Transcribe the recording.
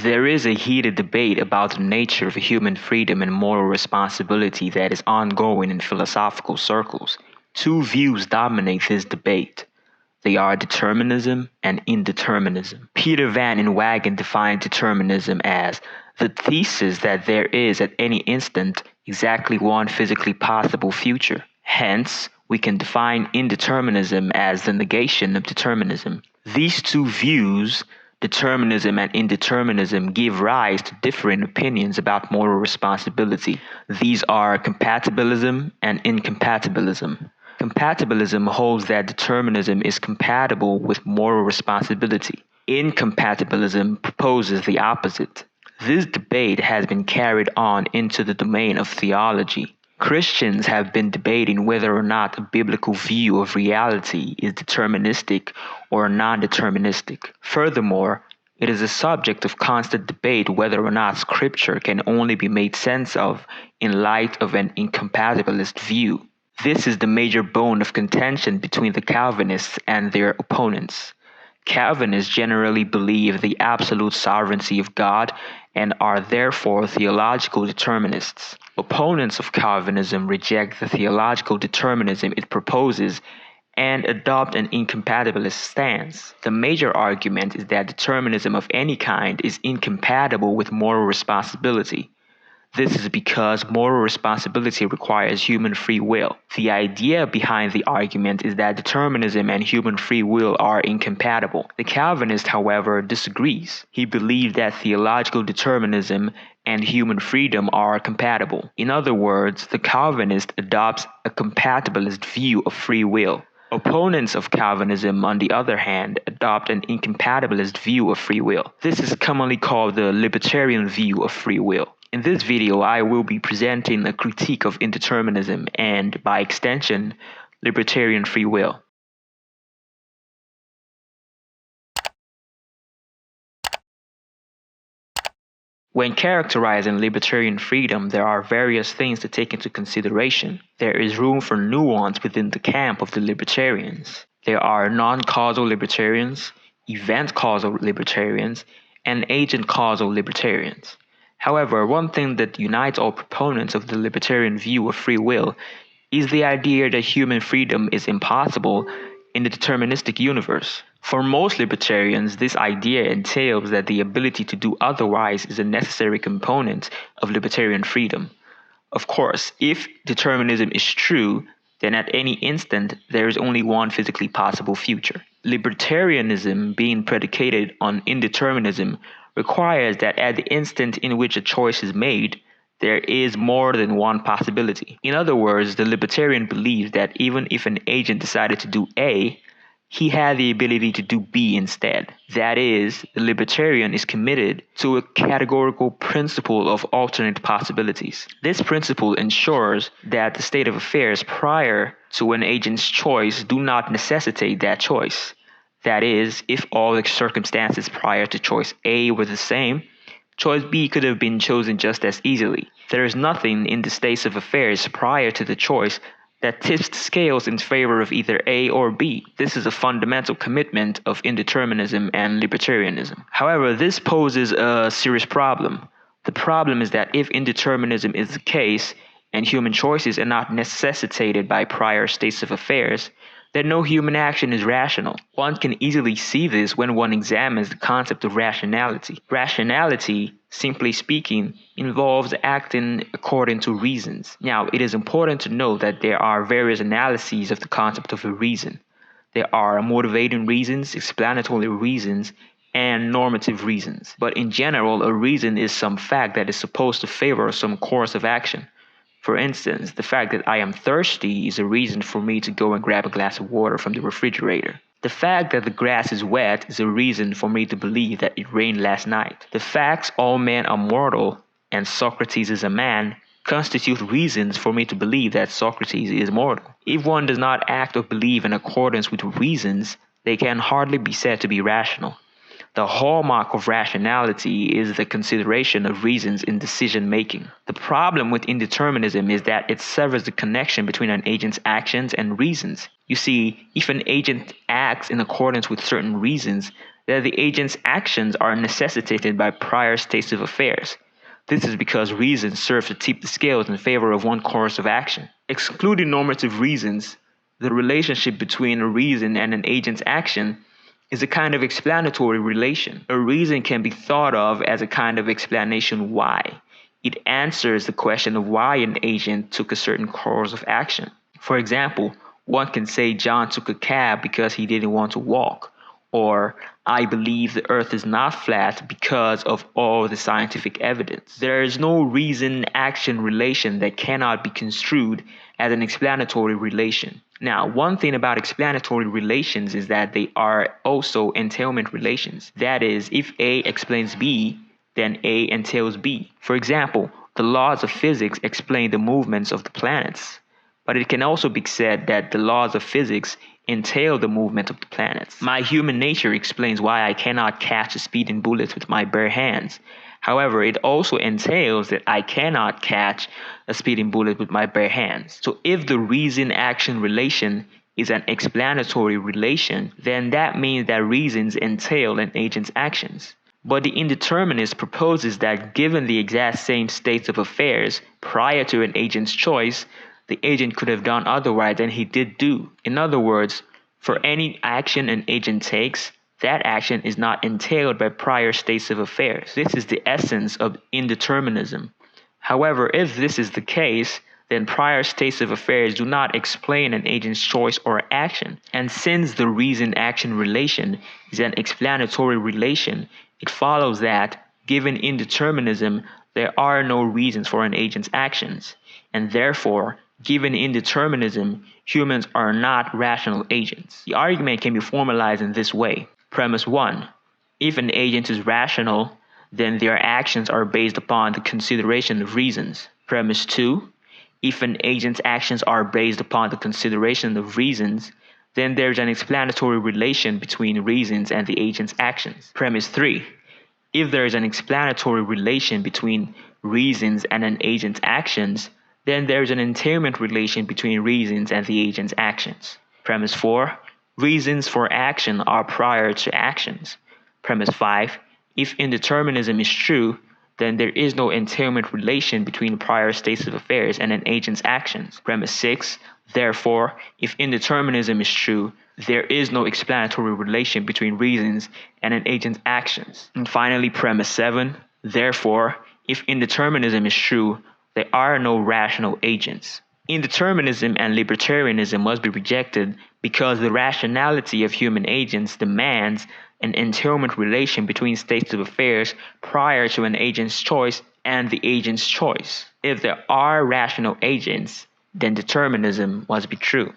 There is a heated debate about the nature of human freedom and moral responsibility that is ongoing in philosophical circles. Two views dominate this debate. They are determinism and indeterminism. Peter Van Inwagen defined determinism as the thesis that there is at any instant exactly one physically possible future. Hence, we can define indeterminism as the negation of determinism. These two views, determinism and indeterminism, give rise to differing opinions about moral responsibility. These are compatibilism and incompatibilism. Compatibilism holds that determinism is compatible with moral responsibility. Incompatibilism proposes the opposite. This debate has been carried on into the domain of theology. Christians have been debating whether or not a biblical view of reality is deterministic or non-deterministic. Furthermore, it is a subject of constant debate whether or not Scripture can only be made sense of in light of an incompatibilist view. This is the major bone of contention between the Calvinists and their opponents. Calvinists generally believe the absolute sovereignty of God and are therefore theological determinists. Opponents of Calvinism reject the theological determinism it proposes and adopt an incompatibilist stance. The major argument is that determinism of any kind is incompatible with moral responsibility. This is because moral responsibility requires human free will. The idea behind the argument is that determinism and human free will are incompatible. The Calvinist, however, disagrees. He believes that theological determinism and human freedom are compatible. In other words, the Calvinist adopts a compatibilist view of free will. Opponents of Calvinism, on the other hand, adopt an incompatibilist view of free will. This is commonly called the libertarian view of free will. In this video, I will be presenting a critique of indeterminism and, by extension, libertarian free will. When characterizing libertarian freedom, there are various things to take into consideration. There is room for nuance within the camp of the libertarians. There are non-causal libertarians, event-causal libertarians, and agent-causal libertarians. However, one thing that unites all proponents of the libertarian view of free will is the idea that human freedom is impossible in the deterministic universe. For most libertarians, this idea entails that the ability to do otherwise is a necessary component of libertarian freedom. Of course, if determinism is true, then at any instant there is only one physically possible future. Libertarianism, being predicated on indeterminism, requires that at the instant in which a choice is made, there is more than one possibility. In other words, the libertarian believes that even if an agent decided to do A, he had the ability to do B instead. That is, the libertarian is committed to a categorical principle of alternate possibilities. This principle ensures that the state of affairs prior to an agent's choice do not necessitate that choice. That is, if all the circumstances prior to choice A were the same, choice B could have been chosen just as easily. There is nothing in the state of affairs prior to the choice that tips the scales in favor of either A or B. This is a fundamental commitment of indeterminism and libertarianism. However, this poses a serious problem. The problem is that if indeterminism is the case, and human choices are not necessitated by prior states of affairs, then no human action is rational. One can easily see this when one examines the concept of rationality. Rationality, simply speaking, involves acting according to reasons. Now, it is important to note that there are various analyses of the concept of a reason. There are motivating reasons, explanatory reasons, and normative reasons. But in general, a reason is some fact that is supposed to favor some course of action. For instance, the fact that I am thirsty is a reason for me to go and grab a glass of water from the refrigerator. The fact that the grass is wet is a reason for me to believe that it rained last night. The facts all men are mortal and Socrates is a man constitute reasons for me to believe that Socrates is mortal. If one does not act or believe in accordance with reasons, they can hardly be said to be rational. The hallmark of rationality is the consideration of reasons in decision-making. The problem with indeterminism is that it severs the connection between an agent's actions and reasons. You see, if an agent acts in accordance with certain reasons, that the agent's actions are necessitated by prior states of affairs. This is because reason serves to tip the scales in favor of one course of action. Excluding normative reasons, the relationship between a reason and an agent's action is a kind of explanatory relation. A reason can be thought of as a kind of explanation why. It answers the question of why an agent took a certain course of action. For example, one can say John took a cab because he didn't want to walk, or I believe the earth is not flat because of all the scientific evidence. There is no reason-action relation that cannot be construed as an explanatory relation. Now, one thing about explanatory relations is that they are also entailment relations. That is, if A explains B, then A entails B. For example, the laws of physics explain the movements of the planets, but it can also be said that the laws of physics entail the movement of the planets. My human nature explains why I cannot catch a speeding bullet with my bare hands. However, it also entails that I cannot catch a speeding bullet with my bare hands. So if the reason-action relation is an explanatory relation, then that means that reasons entail an agent's actions. But the indeterminist proposes that given the exact same states of affairs prior to an agent's choice, the agent could have done otherwise than he did do. In other words, for any action an agent takes, that action is not entailed by prior states of affairs. This is the essence of indeterminism. However, if this is the case, then prior states of affairs do not explain an agent's choice or action. And since the reason-action relation is an explanatory relation, it follows that, given indeterminism, there are no reasons for an agent's actions, and therefore, given indeterminism, humans are not rational agents. The argument can be formalized in this way. Premise 1. If an agent is rational, then their actions are based upon the consideration of reasons. Premise 2. If an agent's actions are based upon the consideration of reasons, then there's an explanatory relation between reasons and the agent's actions. Premise 3. If there is an explanatory relation between reasons and an agent's actions, then there is an entailment relation between reasons and the agent's actions. Premise 4. Reasons for action are prior to actions. Premise 5. If indeterminism is true, then there is no entailment relation between prior states of affairs and an agent's actions. Premise 6. Therefore, if indeterminism is true, there is no explanatory relation between reasons and an agent's actions. And finally, premise 7. Therefore, if indeterminism is true, there are no rational agents. Indeterminism and libertarianism must be rejected because the rationality of human agents demands an entailment relation between states of affairs prior to an agent's choice and the agent's choice. If there are rational agents, then determinism must be true.